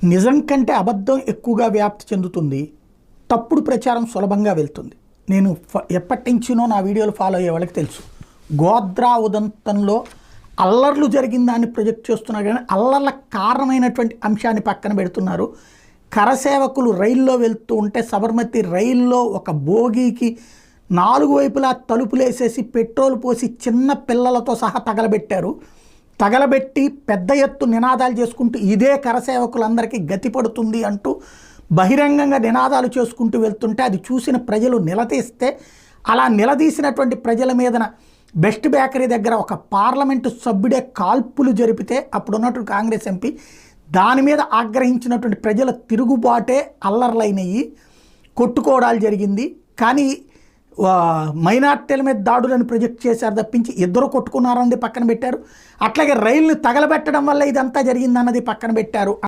నిజం కంటే అబద్ధం ఎక్కువగా వ్యాప్తి చెందుతుంది. తప్పుడు ప్రచారం సులభంగా వెళ్తుంది. నేను ఎప్పటి నుంచినో నా వీడియోలు ఫాలో అయ్యే వాళ్ళకి తెలుసు. గోద్రా ఉదంతంలో అల్లర్లు జరిగిన దాన్ని ప్రొజెక్ట్ చేస్తున్నారు, కానీ అల్లర్లకు కారణమైనటువంటి అంశాన్ని పక్కన పెడుతున్నారు. కరసేవకులు రైల్లో వెళ్తూ ఉంటే సబర్మతి రైల్లో ఒక బోగీకి 4 వైపులా తలుపులేసేసి పెట్రోల్ పోసి చిన్న పిల్లలతో సహా తగలబెట్టారు. తగలబెట్టి పెద్ద ఎత్తు నినాదాలు చేసుకుంటూ ఇదే కరసేవకులందరికీ గతి పడుతుంది అంటూ బహిరంగంగా నినాదాలు చేసుకుంటూ వెళ్తుంటే అది చూసిన ప్రజలు నిలదీస్తే, అలా నిలదీసినటువంటి ప్రజల మీదన బెస్ట్ బేకరీ దగ్గర ఒక పార్లమెంటు సభ్యుడే కాల్పులు జరిపితే అప్పుడున్నటువంటి కాంగ్రెస్ ఎంపీ దాని మీద ఆగ్రహించినటువంటి ప్రజల తిరుగుబాటే అల్లర్లైనవి, కొట్టుకోవడాలు జరిగింది. కానీ మైనార్టీల మీద దాడులను ప్రొజెక్ట్ చేశారు తప్పించి ఇద్దరు కొట్టుకున్నారన్నది పక్కన పెట్టారు. అట్లాగే రైలుని తగలబెట్టడం వల్ల ఇదంతా జరిగిందన్నది పక్కన పెట్టారు.